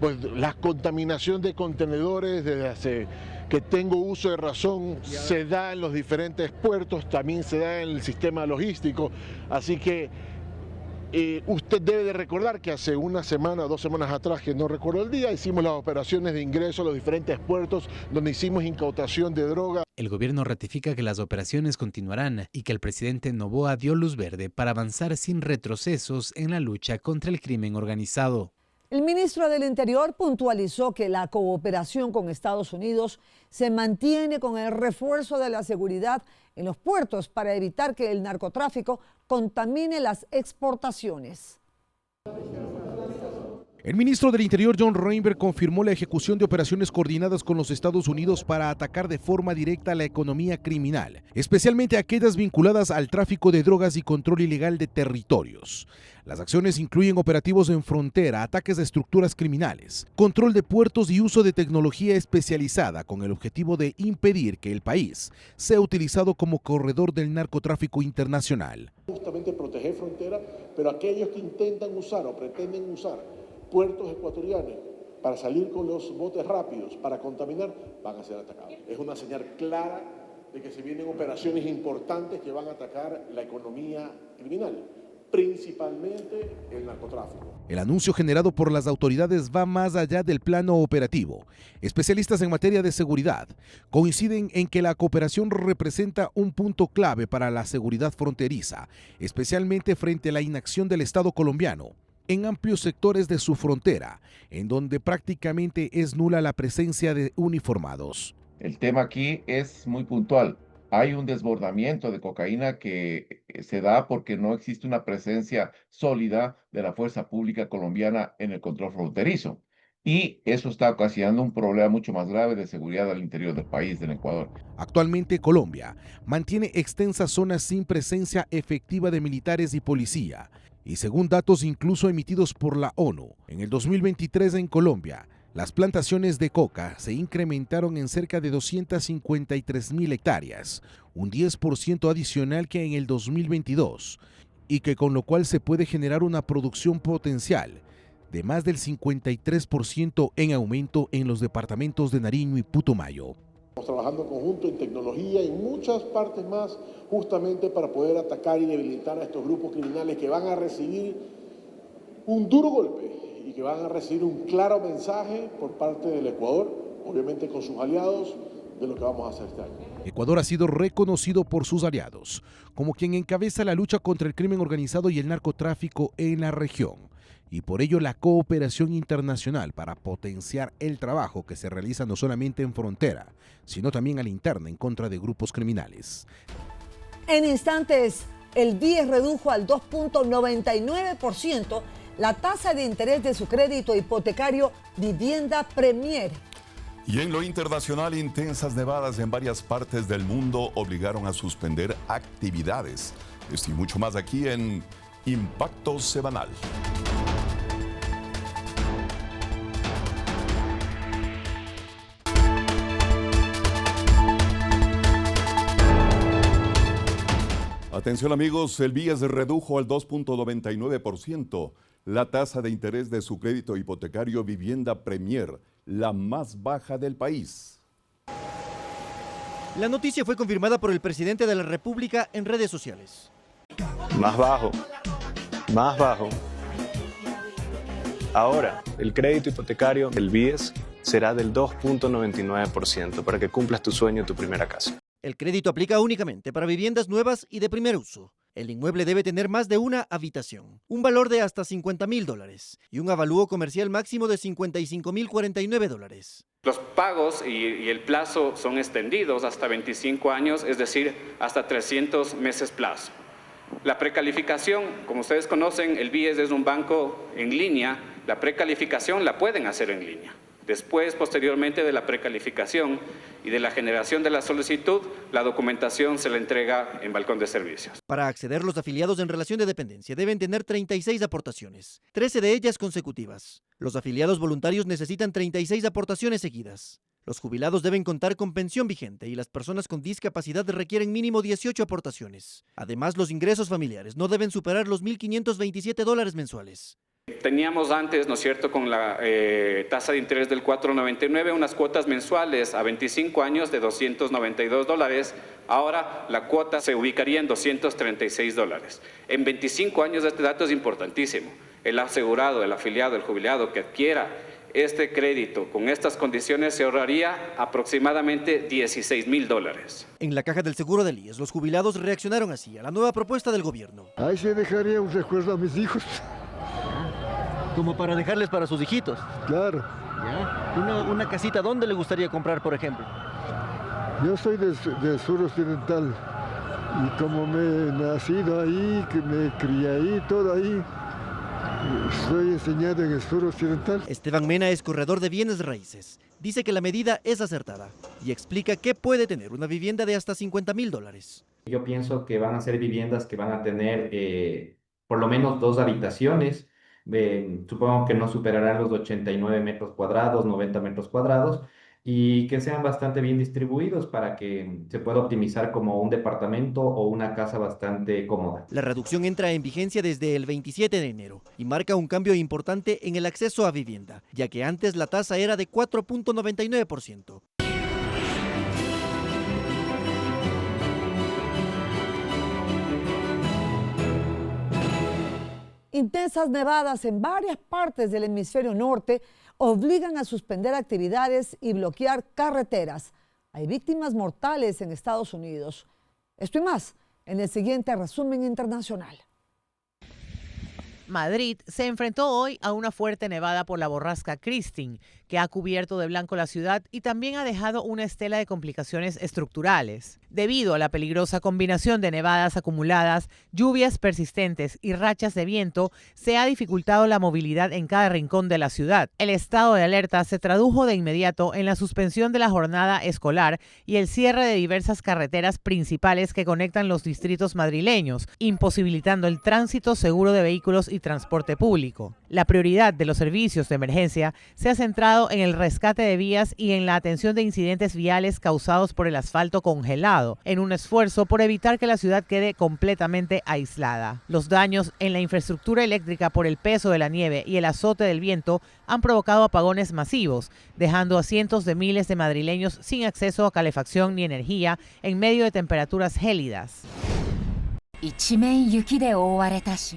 Speaker 12: pues la contaminación de contenedores desde hace que tengo uso de razón se da en los diferentes puertos, también se da en el sistema logístico, así que usted debe de recordar que hace una semana o 2 semanas atrás, que no recuerdo el día, hicimos las operaciones de ingreso a los diferentes puertos donde hicimos incautación de droga.
Speaker 11: El gobierno ratifica que las operaciones continuarán y que el presidente Noboa dio luz verde para avanzar sin retrocesos en la lucha contra el crimen organizado.
Speaker 2: El ministro del Interior puntualizó que la cooperación con Estados Unidos se mantiene con el refuerzo de la seguridad en los puertos para evitar que el narcotráfico contamine las exportaciones.
Speaker 7: El ministro del Interior, John Reinberg, confirmó la ejecución de operaciones coordinadas con los Estados Unidos para atacar de forma directa la economía criminal, especialmente aquellas vinculadas al tráfico de drogas y control ilegal de territorios. Las acciones incluyen operativos en frontera, ataques de estructuras criminales, control de puertos y uso de tecnología especializada con el objetivo de impedir que el país sea utilizado como corredor del narcotráfico internacional.
Speaker 4: Justamente proteger frontera, pero aquellos que intentan usar o pretenden usar puertos ecuatorianos para salir con los botes rápidos, para contaminar, van a ser atacados. Es una señal clara de que se vienen operaciones importantes que van a atacar la economía criminal, principalmente el narcotráfico.
Speaker 7: El anuncio generado por las autoridades va más allá del plano operativo. Especialistas en materia de seguridad coinciden en que la cooperación representa un punto clave para la seguridad fronteriza, especialmente frente a la inacción del Estado colombiano en amplios sectores de su frontera, en donde prácticamente es nula la presencia de uniformados.
Speaker 15: El tema aquí es muy puntual. Hay un desbordamiento de cocaína que se da porque no existe una presencia sólida de la fuerza pública colombiana en el control fronterizo. Y eso está ocasionando un problema mucho más grave de seguridad al interior del país, del Ecuador.
Speaker 7: Actualmente Colombia mantiene extensas zonas sin presencia efectiva de militares y policía. Y según datos incluso emitidos por la ONU, en el 2023 en Colombia, las plantaciones de coca se incrementaron en cerca de 253.000 hectáreas, un 10% adicional que en el 2022, y que con lo cual se puede generar una producción potencial de más del 53% en aumento en los departamentos de Nariño y Putumayo.
Speaker 4: Estamos trabajando en conjunto en tecnología y en muchas partes más, justamente para poder atacar y debilitar a estos grupos criminales que van a recibir un duro golpe y que van a recibir un claro mensaje por parte del Ecuador, obviamente con sus aliados, de lo que vamos a hacer este año.
Speaker 7: Ecuador ha sido reconocido por sus aliados como quien encabeza la lucha contra el crimen organizado y el narcotráfico en la región, y por ello la cooperación internacional para potenciar el trabajo que se realiza no solamente en frontera, sino también a la interna en contra de grupos criminales.
Speaker 2: En instantes, el BIES redujo al 2.99% la tasa de interés de su crédito hipotecario Vivienda Premier.
Speaker 1: Y en lo internacional, intensas nevadas en varias partes del mundo obligaron a suspender actividades. Esto y mucho más aquí en Impacto Semanal. Atención amigos, el BIES redujo al 2.99% la tasa de interés de su crédito hipotecario Vivienda Premier, la más baja del país.
Speaker 16: La noticia fue confirmada por el presidente de la República en redes sociales.
Speaker 17: Más bajo, más bajo. Ahora, el crédito hipotecario del BIES será del 2.99% para que cumplas tu sueño de tu primera casa.
Speaker 16: El crédito aplica únicamente para viviendas nuevas y de primer uso. El inmueble debe tener más de una habitación, un valor de hasta $50.000 y un avalúo comercial máximo de $55.049.
Speaker 18: Los pagos y el plazo son extendidos hasta 25 años, es decir, hasta 300 meses plazo. La precalificación, como ustedes conocen, el BIES es un banco en línea. La precalificación la pueden hacer en línea. Después, posteriormente de la precalificación y de la generación de la solicitud, la documentación se la entrega en balcón de servicios.
Speaker 16: Para acceder, los afiliados en relación de dependencia deben tener 36 aportaciones, 13 de ellas consecutivas. Los afiliados voluntarios necesitan 36 aportaciones seguidas. Los jubilados deben contar con pensión vigente y las personas con discapacidad requieren mínimo 18 aportaciones. Además, los ingresos familiares no deben superar los $1.527 mensuales.
Speaker 18: Teníamos antes, ¿no es cierto?, con la tasa de interés del 4.99, unas cuotas mensuales a 25 años de $292. Ahora la cuota se ubicaría en $236. En 25 años, este dato es importantísimo. El asegurado, el afiliado, el jubilado que adquiera este crédito con estas condiciones se ahorraría aproximadamente $16.000.
Speaker 16: En la caja del seguro del IES, los jubilados reaccionaron así a la nueva propuesta del gobierno.
Speaker 19: Ahí se dejaría un recuerdo a mis hijos.
Speaker 16: Como para dejarles para sus hijitos.
Speaker 19: Claro.
Speaker 16: ¿Ya? Una casita, ¿dónde le gustaría comprar, por ejemplo?
Speaker 19: Yo soy de sur occidental y como me he nacido ahí, que me crié ahí, todo ahí, Estoy enseñando en el sur occidental.
Speaker 16: Esteban Mena es corredor de bienes raíces. Dice que la medida es acertada y explica que puede tener una vivienda de hasta $50,000.
Speaker 13: Yo pienso que van a ser viviendas que van a tener por lo menos 2 habitaciones. Supongo que no superarán los 89 metros cuadrados, 90 metros cuadrados, y que sean bastante bien distribuidos para que se pueda optimizar como un departamento o una casa bastante cómoda.
Speaker 16: La reducción entra en vigencia desde el 27 de enero y marca un cambio importante en el acceso a vivienda, ya que antes la tasa era de 4.99%.
Speaker 2: Intensas nevadas en varias partes del hemisferio norte obligan a suspender actividades y bloquear carreteras. Hay víctimas mortales en Estados Unidos. Esto y más en el siguiente resumen internacional.
Speaker 20: Madrid se enfrentó hoy a una fuerte nevada por la borrasca Christine, que ha cubierto de blanco la ciudad y también ha dejado una estela de complicaciones estructurales. Debido a la peligrosa combinación de nevadas acumuladas, lluvias persistentes y rachas de viento, se ha dificultado la movilidad en cada rincón de la ciudad. El estado de alerta se tradujo de inmediato en la suspensión de la jornada escolar y el cierre de diversas carreteras principales que conectan los distritos madrileños, imposibilitando el tránsito seguro de vehículos y transporte público. La prioridad de los servicios de emergencia se ha centrado en el rescate de vías y en la atención de incidentes viales causados por el asfalto congelado, en un esfuerzo por evitar que la ciudad quede completamente aislada. Los daños en la infraestructura eléctrica por el peso de la nieve y el azote del viento han provocado apagones masivos, dejando a cientos de miles de madrileños sin acceso a calefacción ni energía en medio de temperaturas gélidas.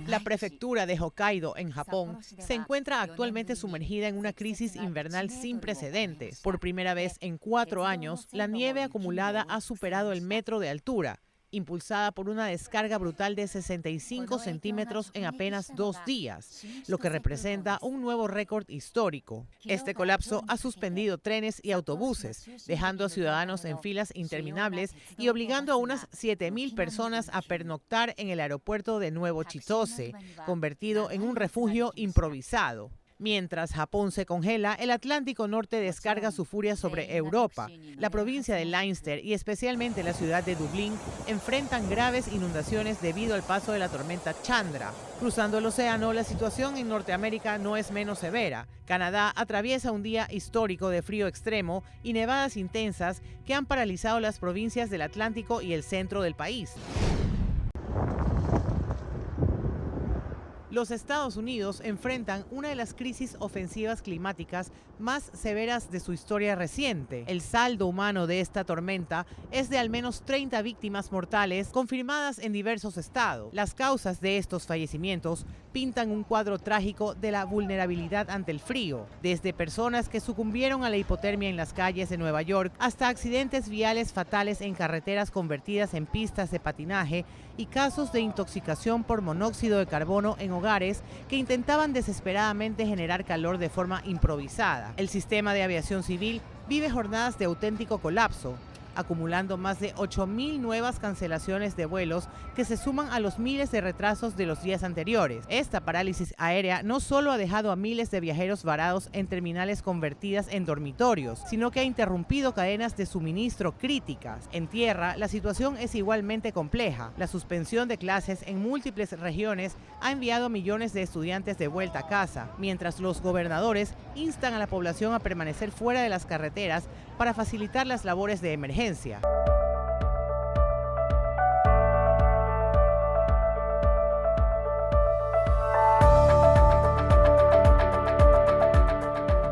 Speaker 20: La prefectura de Hokkaido, en Japón, se encuentra actualmente sumergida en una crisis invernal sin precedentes. Por primera vez en 4 años, la nieve acumulada ha superado el metro de altura, impulsada por una descarga brutal de 65 centímetros en apenas 2 días, lo que representa un nuevo récord histórico. Este colapso ha suspendido trenes y autobuses, dejando a ciudadanos en filas interminables y obligando a unas 7.000 personas a pernoctar en el aeropuerto de Nuevo Chitose, convertido en un refugio improvisado. Mientras Japón se congela, el Atlántico Norte descarga su furia sobre Europa. La provincia de Leinster y especialmente la ciudad de Dublín enfrentan graves inundaciones debido al paso de la tormenta Chandra. Cruzando el océano, la situación en Norteamérica no es menos severa. Canadá atraviesa un día histórico de frío extremo y nevadas intensas que han paralizado las provincias del Atlántico y el centro del país. Los Estados Unidos enfrentan una de las crisis ofensivas climáticas más severas de su historia reciente. El saldo humano de esta tormenta es de al menos 30 víctimas mortales confirmadas en diversos estados. Las causas de estos fallecimientos pintan un cuadro trágico de la vulnerabilidad ante el frío, desde personas que sucumbieron a la hipotermia en las calles de Nueva York hasta accidentes viales fatales en carreteras convertidas en pistas de patinaje y casos de intoxicación por monóxido de carbono en hogares que intentaban desesperadamente generar calor de forma improvisada. El sistema de aviación civil vive jornadas de auténtico colapso, acumulando más de 8.000 nuevas cancelaciones de vuelos que se suman a los miles de retrasos de los días anteriores. Esta parálisis aérea no solo ha dejado a miles de viajeros varados en terminales convertidas en dormitorios, sino que ha interrumpido cadenas de suministro críticas. En tierra, la situación es igualmente compleja. La suspensión de clases en múltiples regiones ha enviado a millones de estudiantes de vuelta a casa, mientras los gobernadores instan a la población a permanecer fuera de las carreteras para facilitar las labores de emergencia.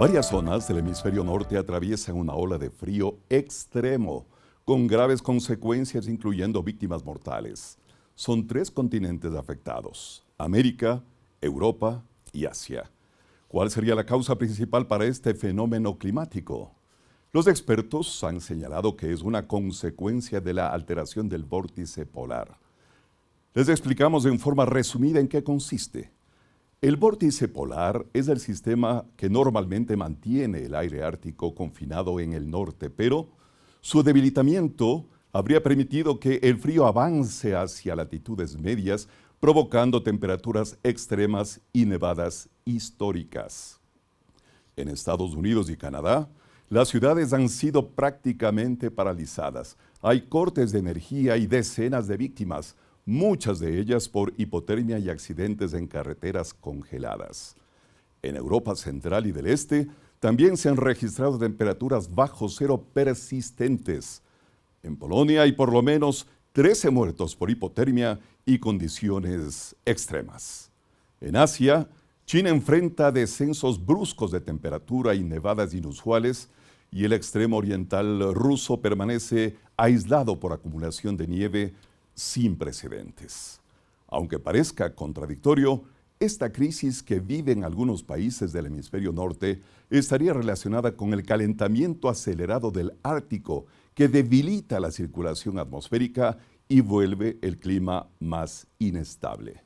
Speaker 1: Varias zonas del hemisferio norte atraviesan una ola de frío extremo, con graves consecuencias incluyendo víctimas mortales. Son 3 continentes afectados: América, Europa y Asia. ¿Cuál sería la causa principal para este fenómeno climático? Los expertos han señalado que es una consecuencia de la alteración del vórtice polar. Les explicamos en forma resumida en qué consiste. El vórtice polar es el sistema que normalmente mantiene el aire ártico confinado en el norte, pero su debilitamiento habría permitido que el frío avance hacia latitudes medias, provocando temperaturas extremas y nevadas históricas. En Estados Unidos y Canadá, las ciudades han sido prácticamente paralizadas. Hay cortes de energía y decenas de víctimas, muchas de ellas por hipotermia y accidentes en carreteras congeladas. En Europa Central y del Este también se han registrado temperaturas bajo cero persistentes. En Polonia hay por lo menos 13 muertos por hipotermia y condiciones extremas. En Asia, China enfrenta descensos bruscos de temperatura y nevadas inusuales, y el extremo oriental ruso permanece aislado por acumulación de nieve sin precedentes. Aunque parezca contradictorio, esta crisis que viven algunos países del hemisferio norte estaría relacionada con el calentamiento acelerado del Ártico, que debilita la circulación atmosférica y vuelve el clima más inestable.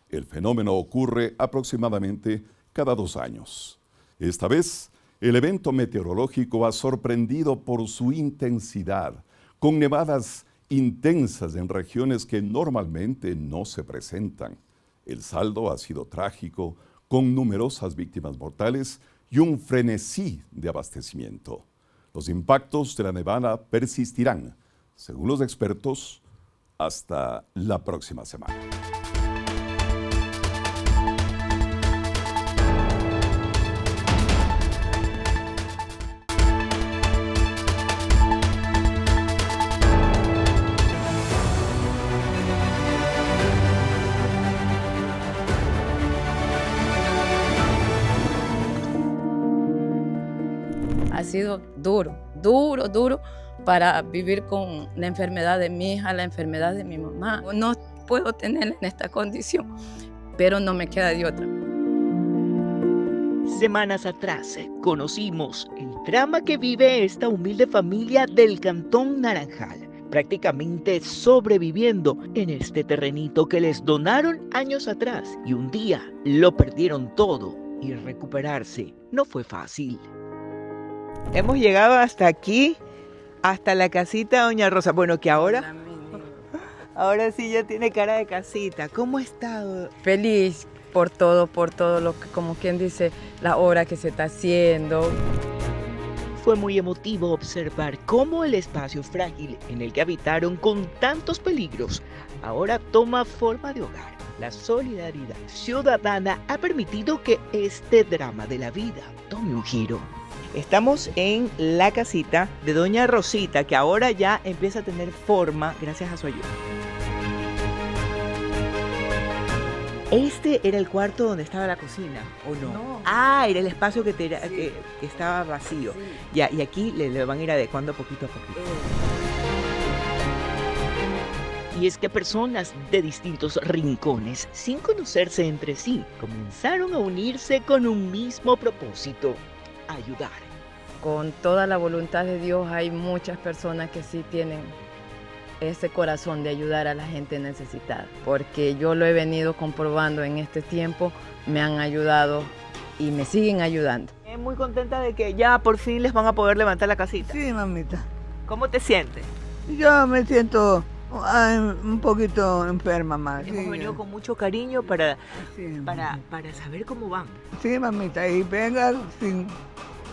Speaker 1: El fenómeno ocurre aproximadamente cada 2 años. Esta vez, el evento meteorológico ha sorprendido por su intensidad, con nevadas intensas en regiones que normalmente no se presentan. El saldo ha sido trágico, con numerosas víctimas mortales y un frenesí de abastecimiento. Los impactos de la nevada persistirán, según los expertos, hasta la próxima semana.
Speaker 21: Ha sido duro para vivir con la enfermedad de mi hija, la enfermedad de mi mamá. No puedo tenerla en esta condición, pero no me queda de otra.
Speaker 22: Semanas atrás conocimos el drama que vive esta humilde familia del Cantón Naranjal, prácticamente sobreviviendo en este terrenito que les donaron años atrás, y un día lo perdieron todo y recuperarse no fue fácil.
Speaker 23: Hemos llegado hasta aquí, hasta la casita de Doña Rosa. Bueno, que ahora sí ya tiene cara de casita. ¿Cómo ha estado?
Speaker 21: Feliz por todo lo que, como quien dice, la obra que se está haciendo.
Speaker 22: Fue muy emotivo observar cómo el espacio frágil en el que habitaron con tantos peligros ahora toma forma de hogar. La solidaridad ciudadana ha permitido que este drama de la vida tome un giro.
Speaker 23: Estamos en la casita de Doña Rosita, que ahora ya empieza a tener forma gracias a su ayuda. Este era el cuarto donde estaba la cocina, ¿o no? No. Ah, era el espacio que estaba vacío. Sí. Ya, y aquí le van a ir adecuando poquito a poquito.
Speaker 22: Y es que personas de distintos rincones, sin conocerse entre sí, comenzaron a unirse con un mismo propósito: ayudar.
Speaker 21: Con toda la voluntad de Dios hay muchas personas que sí tienen ese corazón de ayudar a la gente necesitada, porque yo lo he venido comprobando en este tiempo, me han ayudado y me siguen ayudando.
Speaker 23: Estoy muy contenta de que ya por fin les van a poder levantar la casita.
Speaker 24: Sí, mamita.
Speaker 23: ¿Cómo te sientes?
Speaker 24: Yo me siento un poquito enferma más.
Speaker 22: Hemos venido con mucho cariño para saber cómo van.
Speaker 24: Sí, mamita, y venga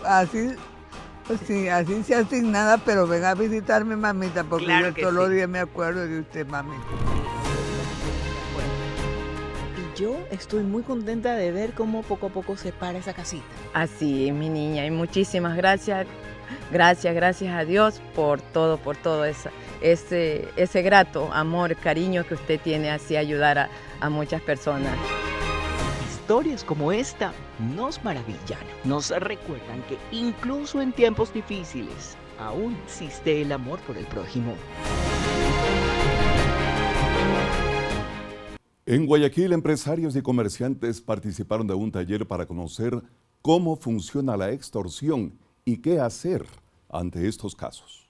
Speaker 24: así sea sin nada, pero venga a visitarme, mamita, porque claro, yo todos los días me acuerdo de usted, mamita.
Speaker 22: Y yo estoy muy contenta de ver cómo poco a poco se para esa casita.
Speaker 21: Así es, mi niña, y muchísimas gracias. Gracias a Dios por todo ese grato amor, cariño que usted tiene hacia ayudar a muchas personas.
Speaker 22: Historias como esta nos maravillan, nos recuerdan que incluso en tiempos difíciles aún existe el amor por el prójimo.
Speaker 1: En Guayaquil, empresarios y comerciantes participaron de un taller para conocer cómo funciona la extorsión y qué hacer ante estos casos.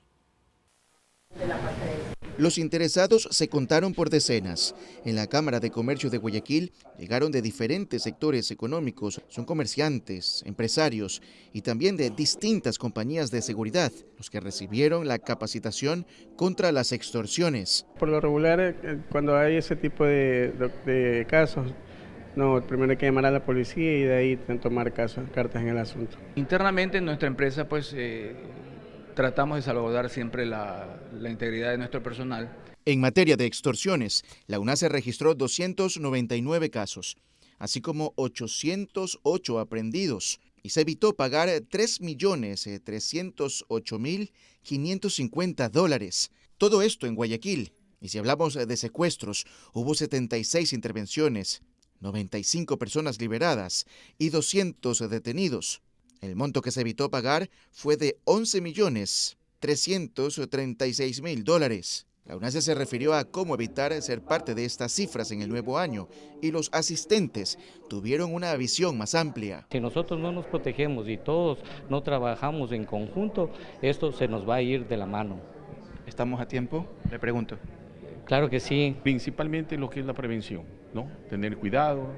Speaker 3: Los interesados se contaron por decenas. En la Cámara de Comercio de Guayaquil llegaron de diferentes sectores económicos. Son comerciantes, empresarios y también de distintas compañías de seguridad los que recibieron la capacitación contra las extorsiones.
Speaker 5: Por lo regular, cuando hay ese tipo de casos, no, primero hay que llamar a la policía y de ahí tomar cartas en el asunto.
Speaker 6: Internamente en nuestra empresa pues tratamos de salvaguardar siempre la integridad de nuestro personal.
Speaker 3: En materia de extorsiones, la UNACE registró 299 casos, así como 808 aprehendidos, y se evitó pagar $3.308.550. Todo esto en Guayaquil. Y si hablamos de secuestros, hubo 76 intervenciones, 95 personas liberadas y 200 detenidos. El monto que se evitó pagar fue de $11.336.000. La UNACE se refirió a cómo evitar ser parte de estas cifras en el nuevo año y los asistentes tuvieron una visión más amplia.
Speaker 8: Si nosotros no nos protegemos y todos no trabajamos en conjunto, esto se nos va a ir de la mano.
Speaker 25: ¿Estamos a tiempo? Le pregunto.
Speaker 8: Claro que sí.
Speaker 26: Principalmente lo que es la prevención, ¿no? Tener cuidado,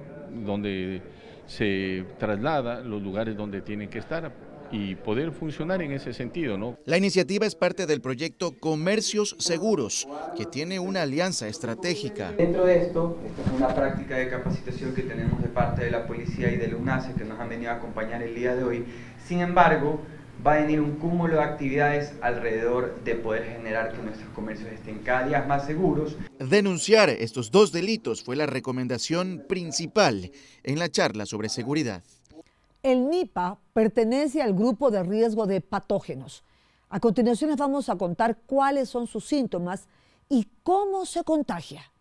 Speaker 26: donde se traslada, los lugares donde tienen que estar y poder funcionar en ese sentido, ¿no?
Speaker 3: La iniciativa es parte del proyecto Comercios Seguros, que tiene una alianza estratégica.
Speaker 27: Dentro de esto, esta es una práctica de capacitación que tenemos de parte de la policía y de la UNACE que nos han venido a acompañar el día de hoy. Sin embargo, va a venir un cúmulo de actividades alrededor de poder generar que nuestros comercios estén cada día más seguros.
Speaker 3: Denunciar estos dos delitos fue la recomendación principal en la charla sobre seguridad.
Speaker 2: El Nipah pertenece al grupo de riesgo de patógenos. A continuación les vamos a contar cuáles son sus síntomas y cómo se contagia.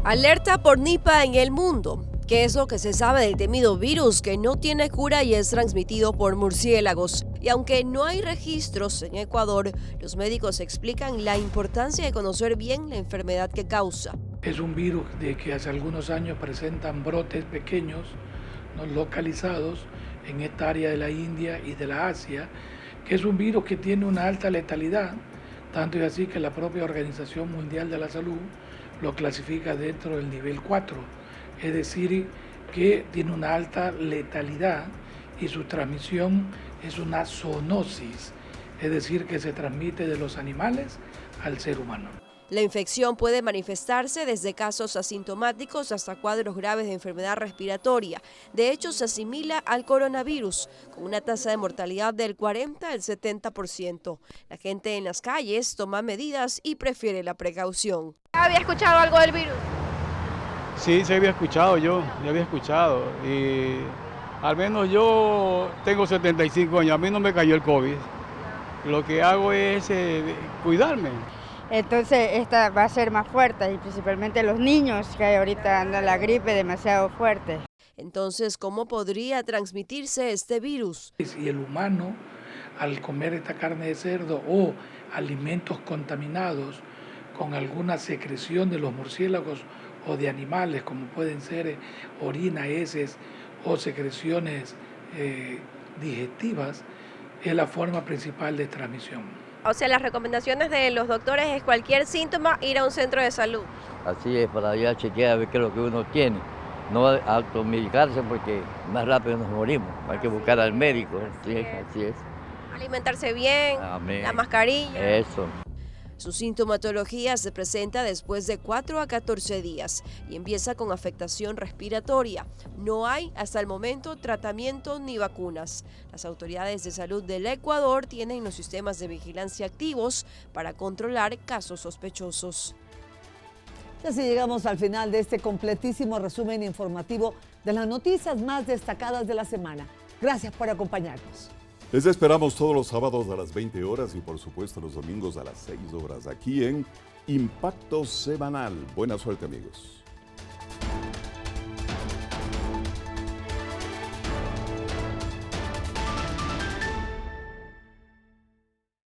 Speaker 28: Alerta por Nipah en el mundo. ¿Qué es lo que se sabe del temido virus que no tiene cura y es transmitido por murciélagos? Y aunque no hay registros en Ecuador, los médicos explican la importancia de conocer bien la enfermedad que causa.
Speaker 29: Es un virus de que hace algunos años presentan brotes pequeños, no localizados en esta área de la India y de la Asia, que es un virus que tiene una alta letalidad, tanto es así que la propia Organización Mundial de la Salud lo clasifica dentro del nivel 4. Es decir, que tiene una alta letalidad y su transmisión es una zoonosis, es decir, que se transmite de los animales al ser humano.
Speaker 28: La infección puede manifestarse desde casos asintomáticos hasta cuadros graves de enfermedad respiratoria. De hecho, se asimila al coronavirus, con una tasa de mortalidad del 40 al 70%. La gente en las calles toma medidas y prefiere la precaución.
Speaker 30: ¿Había escuchado algo del virus?
Speaker 5: Sí, se había escuchado yo había escuchado. Y al menos yo tengo 75 años, a mí no me cayó el COVID. Lo que hago es cuidarme.
Speaker 30: Entonces esta va a ser más fuerte y principalmente los niños, que ahorita anda la gripe demasiado fuerte.
Speaker 28: Entonces, ¿cómo podría transmitirse este virus?
Speaker 29: Si el humano, al comer esta carne de cerdo o alimentos contaminados con alguna secreción de los murciélagos o de animales, como pueden ser orina, heces o secreciones digestivas, es la forma principal de transmisión.
Speaker 30: O sea, las recomendaciones de los doctores es cualquier síntoma ir a un centro de salud.
Speaker 31: Así es, para ya chequear a ver qué es lo que uno tiene. No automedicarse porque más rápido nos morimos. Hay que buscar al médico. Así es.
Speaker 30: Alimentarse bien,
Speaker 31: amén.
Speaker 30: La mascarilla.
Speaker 31: Eso.
Speaker 28: Su sintomatología se presenta después de 4 a 14 días y empieza con afectación respiratoria. No hay hasta el momento tratamiento ni vacunas. Las autoridades de salud del Ecuador tienen los sistemas de vigilancia activos para controlar casos sospechosos.
Speaker 2: Y así llegamos al final de este completísimo resumen informativo de las noticias más destacadas de la semana. Gracias por acompañarnos.
Speaker 1: Les esperamos todos los sábados a las 20 horas y por supuesto los domingos a las 6 horas aquí en Impacto Semanal. Buena suerte, amigos.